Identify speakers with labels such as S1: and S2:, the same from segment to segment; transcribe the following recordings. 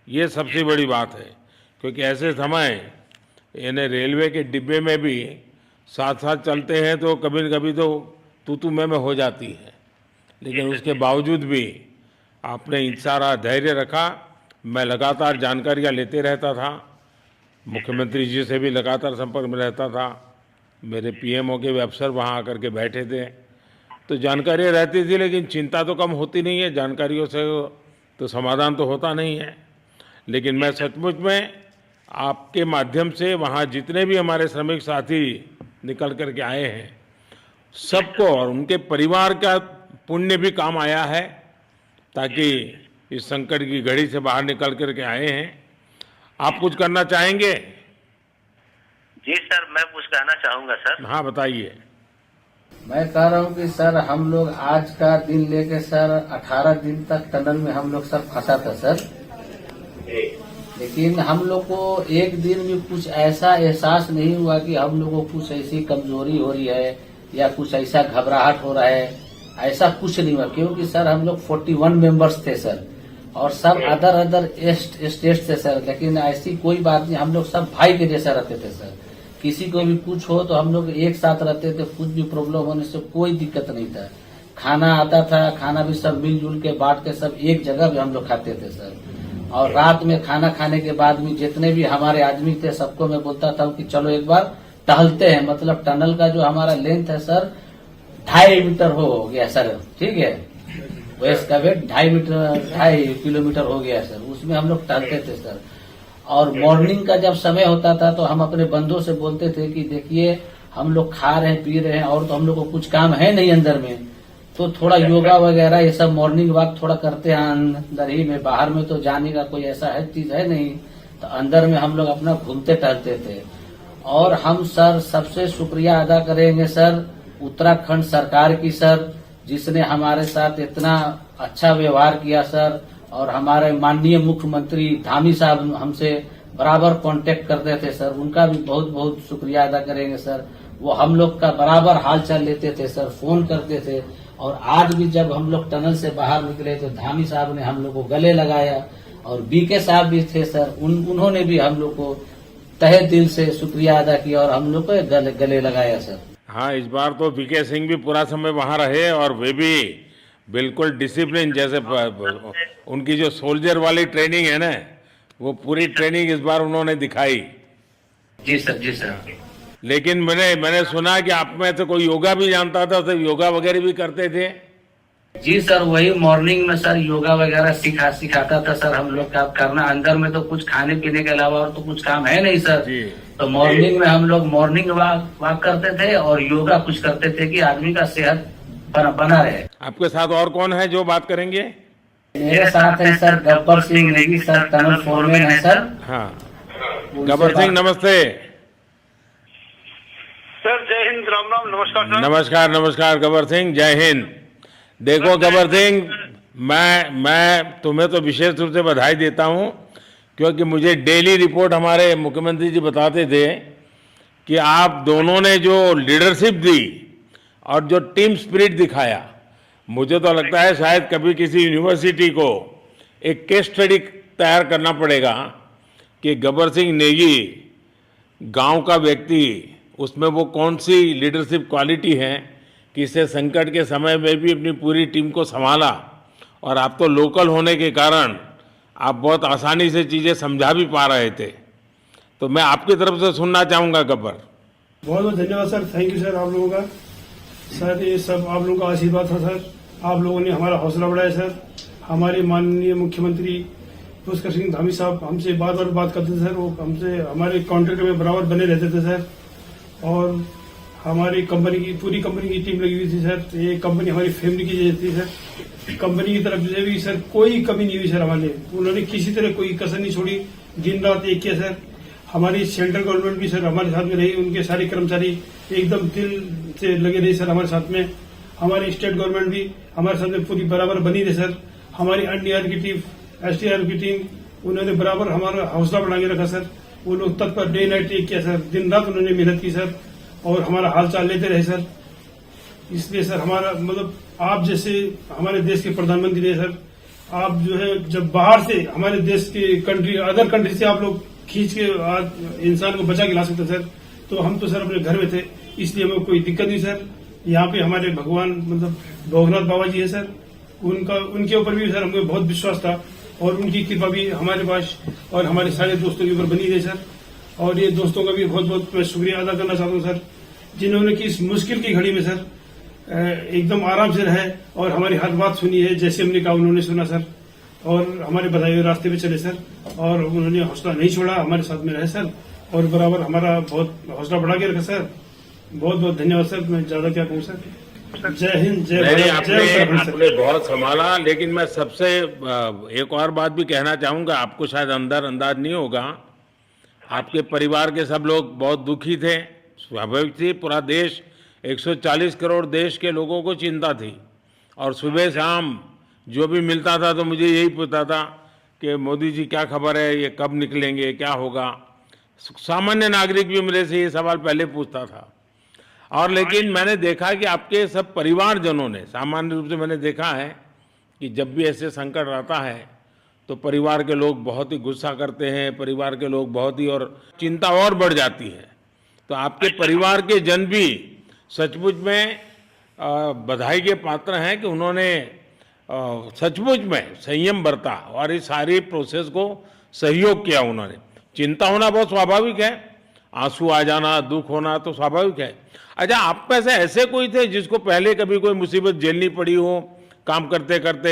S1: ये सबसे बड़ी बात है, क्योंकि ऐसे समय यानी रेलवे के डिब्बे में भी साथ साथ चलते हैं तो कभी न कभी तो तू मैं हो जाती है, लेकिन उसके बावजूद भी आपने सारा धैर्य रखा। मैं लगातार जानकारियाँ लेते रहता था, मुख्यमंत्री जी से भी लगातार संपर्क में रहता था, मेरे पीएमओ के भी अफसर वहाँ आकर के बैठे थे, तो जानकारियाँ रहती थी, लेकिन चिंता तो कम होती नहीं है, जानकारियों से तो समाधान तो होता नहीं है। लेकिन मैं सचमुच में आपके माध्यम से वहाँ जितने भी हमारे श्रमिक साथी निकल कर के आए हैं, सबको और उनके परिवार का पुण्य भी काम आया है, ताकि इस संकट की घड़ी से बाहर निकल कर के आए हैं। आप कुछ करना चाहेंगे?
S2: जी सर, मैं कुछ कहना चाहूंगा सर।
S1: हाँ, बताइए।
S3: मैं कह रहा हूँ कि सर हम लोग आज का दिन लेके सर 18 दिन तक टनल में हम लोग सब फंसा था सर, लेकिन हम लोग को एक दिन भी कुछ ऐसा एहसास नहीं हुआ कि हम लोग को कुछ ऐसी कमजोरी हो रही है या कुछ ऐसा घबराहट हो रहा है, ऐसा कुछ नहीं हुआ। क्योंकि सर हम लोग 41 मेंबर्स थे सर, और सब अदर स्टेट से सर, लेकिन ऐसी कोई बात नहीं, हम लोग सब भाई के जैसा रहते थे सर। किसी को भी कुछ हो तो हम लोग एक साथ रहते थे, कुछ भी प्रॉब्लम होने से कोई दिक्कत नहीं था। खाना आता था, खाना भी सब मिलजुल के बांट के सब एक जगह भी हम लोग खाते थे सर। और रात में खाना खाने के बाद भी जितने भी हमारे आदमी थे सबको मैं बोलता था कि चलो एक बार टहलते हैं। मतलब टनल का जो हमारा लेंथ है सर 2.5 मीटर हो गया सर, ठीक है, वेस्ट का वेट 2.5 किलोमीटर हो गया सर, उसमें हम लोग टहलते थे सर। और मॉर्निंग का जब समय होता था तो हम अपने बंधुओं से बोलते थे कि देखिए हम लोग खा रहे हैं पी रहे हैं और तो हम लोग को कुछ काम है नहीं अंदर में, तो थोड़ा योगा वगैरह ये सब मॉर्निंग वॉक थोड़ा करते हैं अंदर ही में, बाहर में तो जाने का कोई ऐसा है चीज है नहीं, तो अंदर में हम लोग अपना घूमते टहलते थे। और हम सर सबसे शुक्रिया अदा करेंगे सर उत्तराखंड सरकार की सर, जिसने हमारे साथ इतना अच्छा व्यवहार किया सर। और हमारे माननीय मुख्यमंत्री धामी साहब हमसे बराबर कांटेक्ट करते थे सर, उनका भी बहुत बहुत शुक्रिया अदा करेंगे सर। वो हम लोग का बराबर हालचाल लेते थे सर, फोन करते थे। और आज भी जब हम लोग टनल से बाहर निकले तो धामी साहब ने हम लोग को गले लगाया, और बीके साहब भी थे सर, उन्होंने भी हम लोग को तहे दिल से शुक्रिया अदा किया और हम लोग को गले लगाया सर।
S1: हाँ, इस बार तो बीके सिंह भी पूरा समय वहाँ रहे, और वे भी बिल्कुल डिसिप्लिन, जैसे उनकी जो सोल्जर वाली ट्रेनिंग है ना, वो पूरी ट्रेनिंग इस बार उन्होंने दिखाई।
S3: जी सर, जी सर।
S1: लेकिन मैंने सुना कि आप में तो कोई योगा भी जानता था, तो योगा वगैरह भी करते थे?
S3: जी सर, वही मॉर्निंग में सर योगा वगैरह सिखाता था सर हम लोग का करना। अंदर में तो कुछ खाने पीने के अलावा और तो कुछ काम है नहीं सर
S1: जी।
S3: तो मॉर्निंग में हम लोग मॉर्निंग वॉक करते थे और योगा कुछ करते थे कि आदमी का सेहत बना रहे।
S1: आपके साथ और कौन है जो बात करेंगे?
S3: मेरे साथ है sir Gabbar Singh Negi sir, tunnel foreman है सर।
S1: हाँ, गब्बर सिंह नमस्ते।
S4: सर जय हिंद, राम राम, नमस्कार सर।
S1: नमस्कार नमस्कार गब्बर सिंह, जय हिंद। देखो गब्बर सिंह, मैं तुम्हें तो विशेष रूप से बधाई देता हूँ, क्योंकि मुझे डेली रिपोर्ट हमारे मुख्यमंत्री जी बताते थे कि आप दोनों ने जो लीडरशिप दी और जो टीम स्पिरिट दिखाया, मुझे तो लगता है शायद कभी किसी यूनिवर्सिटी को एक केस स्टडी तैयार करना पड़ेगा कि गब्बर सिंह नेगी गांव का व्यक्ति, उसमें वो कौन सी लीडरशिप क्वालिटी है कि इससे संकट के समय में भी अपनी पूरी टीम को संभाला। और आप तो लोकल होने के कारण आप बहुत आसानी से चीज़ें समझा भी पा रहे थे, तो मैं आपकी तरफ से सुनना चाहूँगा गब्बर।
S4: बहुत बहुत धन्यवाद सर, थैंक यू सर आप लोगों का। सर ये सब आप लोगों का आशीर्वाद था सर, आप लोगों ने हमारा हौसला बढ़ाया सर। हमारे माननीय मुख्यमंत्री पुष्कर सिंह धामी साहब हमसे बार बार बात करते थे सर, वो हमसे हमारे कॉन्ट्रैक्ट में बराबर बने रहते थे सर। और हमारी कंपनी की पूरी कंपनी की टीम लगी हुई थी सर, ये कंपनी हमारी फैमिली की जैसी थी सर। कंपनी की तरफ से भी सर कोई कमी नहीं हुई सर हमारे, उन्होंने किसी तरह कोई कसर नहीं छोड़ी, दिन रात एक किया सर। हमारी सेंट्रल गवर्नमेंट भी सर हमारे साथ में रही, उनके सारे कर्मचारी एकदम दिल से लगे रहे सर हमारे साथ में। हमारी स्टेट गवर्नमेंट भी हमारे साथ में पूरी बराबर बनी रही सर। हमारी एनडीआर की टीम, एसडीआर की टीम, उन्होंने बराबर हमारा हौसला बढ़ा के रखा सर। वो लोग तत्पर डे नाइट एक किया सर, दिन रात उन्होंने मेहनत की सर और हमारा हाल चाल लेते रहे सर। इसलिए सर हमारा मतलब आप जैसे हमारे देश के प्रधानमंत्री रहे सर, आप जो है जब बाहर से हमारे देश के कंट्री अदर कंट्री से आप लोग खींच के इंसान को बचा के ला सकते सर, तो हम तो सर अपने घर में थे, इसलिए हमें कोई दिक्कत नहीं सर। यहाँ पे हमारे भगवान मतलब भोगनाथ बाबा जी है सर, उनके ऊपर भी सर हमें बहुत विश्वास था और उनकी कृपा भी हमारे पास और हमारे सारे दोस्तों के ऊपर बनी रही सर। और ये दोस्तों का भी बहुत बहुत मैं शुक्रिया अदा करना चाहता हूँ सर, जिन्होंने कि इस मुश्किल की घड़ी में सर एकदम आराम से रहे और हमारी हर बात सुनी है, जैसे हमने कहा उन्होंने सुना सर और हमारे बताए हुए रास्ते पे चले सर और उन्होंने हौसला नहीं छोड़ा, हमारे साथ में रहे सर और बराबर हमारा बहुत हौसला बढ़ा के रखा सर। बहुत बहुत धन्यवाद सर, मैं ज्यादा क्या कहूँ सर। जय हिंद, जय भारत, जय उत्तराखंड सर।
S1: आपने बहुत संभाला, लेकिन मैं सबसे एक और बात भी कहना चाहूंगा। आपको शायद अंदाज नहीं होगा, आपके परिवार के सब लोग बहुत दुखी थे, स्वाभाविक थी। पूरा देश 140 करोड़ देश के लोगों को चिंता थी और सुबह शाम जो भी मिलता था तो मुझे यही पूछता था कि मोदी जी क्या खबर है, ये कब निकलेंगे, क्या होगा। सामान्य नागरिक भी मेरे से ये सवाल पहले पूछता था। और लेकिन मैंने देखा कि आपके सब परिवारजनों ने, सामान्य रूप से मैंने देखा है कि जब भी ऐसे संकट आता है तो परिवार के लोग बहुत ही गुस्सा करते हैं, परिवार के लोग बहुत ही और चिंता और बढ़ जाती है। तो आपके परिवार के जन भी सचमुच में बधाई के पात्र हैं कि उन्होंने सचमुच में संयम बरता और इस सारी प्रोसेस को सहयोग किया उन्होंने। चिंता होना बहुत स्वाभाविक है, आंसू आ जाना, दुख होना तो स्वाभाविक है। अच्छा, आप में से ऐसे कोई थे जिसको पहले कभी कोई मुसीबत झेलनी पड़ी हो काम करते करते?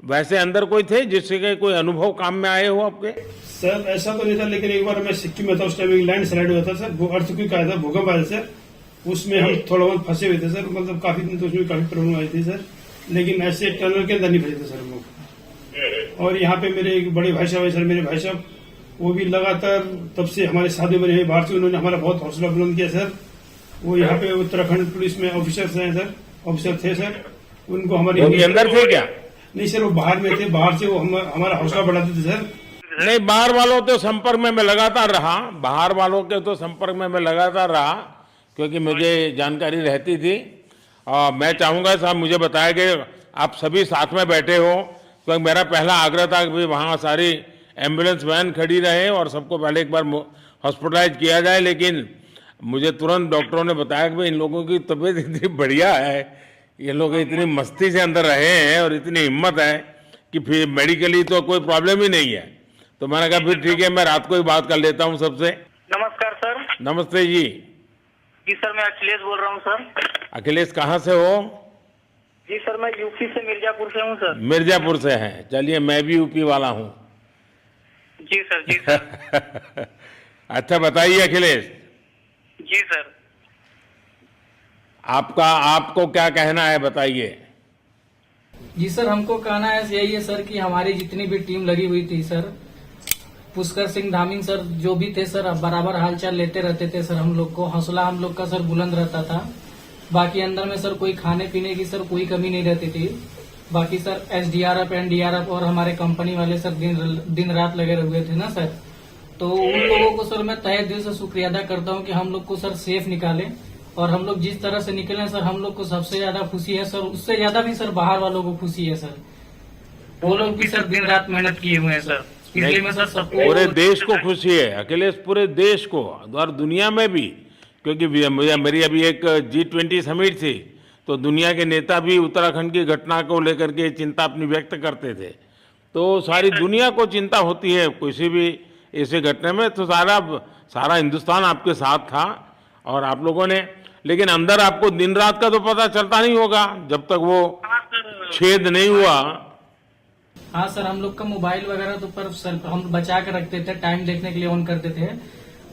S1: वैसे अंदर कोई थे जिससे कोई अनुभव काम में आए हो आपके?
S4: सर ऐसा तो नहीं था, लेकिन एक बार मैं सिक्किम में था, उस टाइम एक लैंड स्लाइड हुआ था सर, वो अर्थक्वेक आया था, भूकंप आया सर, उसमें हम थोड़ा बहुत फंसे हुए थे सर, मतलब काफी दिन तो उसमें काफी प्रॉब्लम आई थी सर, लेकिन ऐसे टनल के अंदर नहीं फंसे थे सर हम लोग। और यहाँ पे मेरे एक बड़े भाई साहब है सर, मेरे भाई साहब वो भी लगातार तब से हमारे साथ बने हैं बाहर से, उन्होंने हमारा बहुत हौसला बुलंद किया सर। वो यहाँ पे उत्तराखंड पुलिस में ऑफिसर्स हैं सर, ऑफिसर थे सर, उनको हमारे
S1: अंदर थे क्या?
S4: नहीं सर, वो बाहर में थे, बाहर से वो हमारा हौसला बढ़ाते थे सर।
S1: नहीं, बाहर वालों के संपर्क में मैं लगातार रहा, बाहर वालों के तो संपर्क में मैं लगातार रहा क्योंकि मुझे जानकारी रहती थी। और मैं चाहूंगा साहब मुझे बताया कि आप सभी साथ में बैठे हो, क्योंकि मेरा पहला आग्रह था कि वहाँ सारी एम्बुलेंस वैन खड़ी रहे और सबको पहले एक बार हॉस्पिटलाइज किया जाए। लेकिन मुझे तुरंत डॉक्टरों ने बताया कि भाई इन लोगों की तबीयत इतनी बढ़िया है, ये लोग इतनी मस्ती से अंदर रहे हैं और इतनी हिम्मत है कि फिर मेडिकली तो कोई प्रॉब्लम ही नहीं है। तो मैंने कहा फिर ठीक है, मैं रात को ही बात कर लेता हूँ सबसे।
S2: नमस्कार सर।
S1: नमस्ते जी।
S2: जी सर, मैं अखिलेश बोल रहा हूँ सर।
S1: अखिलेश कहाँ से हो?
S2: जी सर, मैं यूपी से मिर्जापुर से हूँ सर।
S1: मिर्जापुर से हैं? चलिए, मैं भी यूपी वाला हूँ।
S2: जी सर, जी सर।
S1: अच्छा बताइए अखिलेश।
S2: जी सर।
S1: आपको क्या कहना है, बताइए।
S5: जी सर, हमको कहना है यही है सर कि हमारी जितनी भी टीम लगी हुई थी सर, पुष्कर सिंह धामी सर जो भी थे सर, बराबर हालचाल लेते रहते थे सर। हम लोग को हौसला हम लोग का सर बुलंद रहता था। बाकी अंदर में सर कोई खाने पीने की सर कोई कमी नहीं रहती थी। बाकी सर एसडीआरएफ, एनडीआरएफ और हमारे कंपनी वाले सर दिन रात लगे हुए थे ना सर। तो उन लोगों को सर मैं तहे दिल से शुक्रिया अदा करता हूँ कि हम लोग को सर सेफ निकाले। और हम लोग जिस तरह से निकले सर, हम लोग को सबसे ज्यादा खुशी है सर, उससे ज्यादा भी सर बाहर वालों को खुशी है सर। वो लोग भी सर दिन रात मेहनत किए हुए हैं सर, इसलिए मैं सर सबको,
S1: पूरे देश को खुशी है अखिलेश, पूरे देश को और दुनिया में भी। क्योंकि मेरी अभी एक G20 समिट थी तो दुनिया के नेता भी उत्तराखंड की घटना को लेकर के चिंता अपनी व्यक्त करते थे। तो सारी दुनिया को चिंता होती है किसी भी ऐसे घटने में, तो सारा हिंदुस्तान आपके साथ था और आप लोगों ने। लेकिन अंदर आपको दिन रात का तो पता चलता नहीं होगा जब तक वो छेद नहीं हुआ।
S5: हाँ सर, हम लोग का मोबाइल वगैरह तो पर सर हम बचा कर रखते थे, टाइम देखने के लिए ऑन करते थे।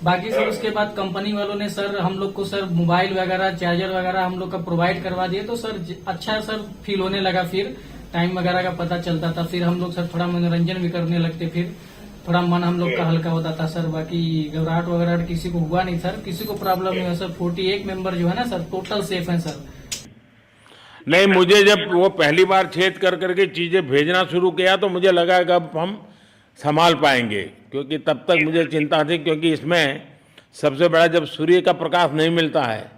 S5: बाकी सर उसके बाद कंपनी वालों ने सर हम लोग को सर मोबाइल वगैरह, चार्जर वगैरह हम लोग का प्रोवाइड करवा दिए। तो सर अच्छा सर फील होने लगा, फिर टाइम वगैरह का पता चलता था। फिर हम लोग सर थोड़ा मनोरंजन भी करने लगते, फिर थोड़ा मन हम लोग का हल्का होता था सर। बाकी घबराहट वगैरह किसी को हुआ नहीं सर, किसी को प्रॉब्लम नहीं हुआ सर। 48 मेंबर जो है ना सर, टोटल सेफ है सर।
S1: नहीं, मुझे जब वो पहली बार छेद कर करके चीजें भेजना शुरू किया तो मुझे लगा कि अब हम संभाल पाएंगे, क्योंकि तब तक मुझे चिंता थी, क्योंकि इसमें सबसे बड़ा जब सूर्य का प्रकाश नहीं मिलता है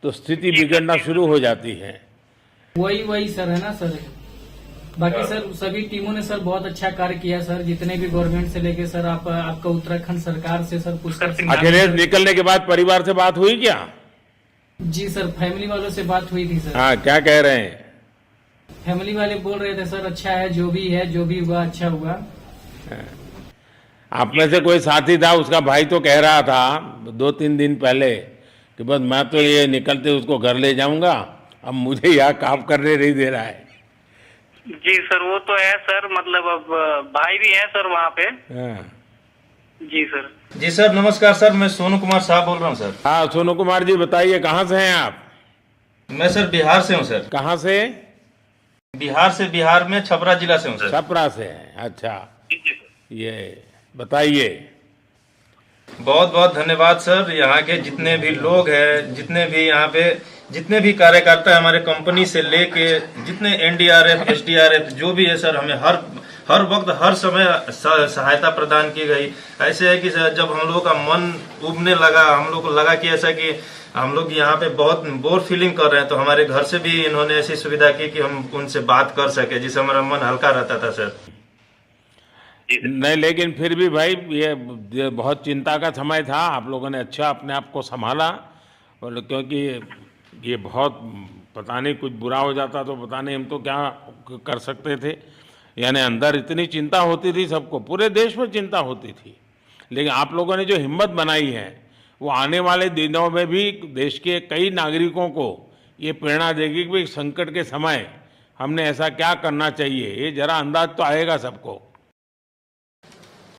S1: तो स्थिति बिगड़ना शुरू हो जाती है।
S5: वही सर है ना सर, बाकी सर सभी टीमों ने सर बहुत अच्छा कार्य किया सर, जितने भी गवर्नमेंट से लेके सर आपका उत्तराखंड सरकार से सर पुष्कर सिंह
S1: अखिलेश निकलने के बाद परिवार से बात हुई क्या?
S5: जी सर, फैमिली वालों से बात हुई थी सर।
S1: हाँ, क्या कह रहे हैं?
S5: फैमिली वाले बोल रहे थे सर अच्छा है, जो भी हुआ अच्छा हुआ।
S1: आप में से कोई साथी था, उसका भाई तो कह रहा था 2-3 दिन पहले कि बस मैं तो ये निकलते उसको घर ले जाऊंगा, अब मुझे यहाँ काम करने नहीं दे रहा है।
S2: जी सर, वो तो है सर, मतलब अब भाई भी है सर वहाँ पे।
S1: हाँ।
S2: जी सर।
S6: जी सर नमस्कार सर, मैं सोनू कुमार साहब बोल रहा हूँ सर।
S1: हाँ सोनू कुमार जी, बताइए कहाँ से हैं आप?
S6: मैं सर बिहार से हूँ सर।
S1: कहाँ से?
S6: बिहार में छपरा जिला से हूँ सर।
S1: छपरा से हैं, अच्छा।
S2: जी सर।
S1: ये बताइए।
S6: बहुत बहुत धन्यवाद सर। यहाँ के जितने भी लोग हैं, जितने भी यहाँ पे जितने भी कार्यकर्ता है हमारे कंपनी से लेके जितने एनडीआरएफ एसडीआरएफ जो भी है सर, हमें हर वक्त हर समय सहायता प्रदान की गई। ऐसे है कि सर जब हम लोगों का मन उबने लगा, हम लोग को लगा कि ऐसा कि हम लोग यहाँ पे बहुत बोर फीलिंग कर रहे हैं, तो हमारे घर से भी इन्होंने ऐसी सुविधा की कि हम उनसे बात कर सके, जिससे हमारा मन हल्का रहता था सर।
S1: नहीं, लेकिन फिर भी भाई ये बहुत चिंता का समय था, आप लोगों ने अच्छा अपने आप को संभाला, और क्योंकि ये बहुत पता नहीं कुछ बुरा हो जाता तो पता नहीं हम तो क्या कर सकते थे। यानी अंदर इतनी चिंता होती थी, सबको पूरे देश में चिंता होती थी, लेकिन आप लोगों ने जो हिम्मत बनाई है वो आने वाले दिनों में भी देश के कई नागरिकों को ये प्रेरणा देगी कि भाई संकट के समय हमने ऐसा क्या करना चाहिए। ये जरा अंदाज तो आएगा सबको।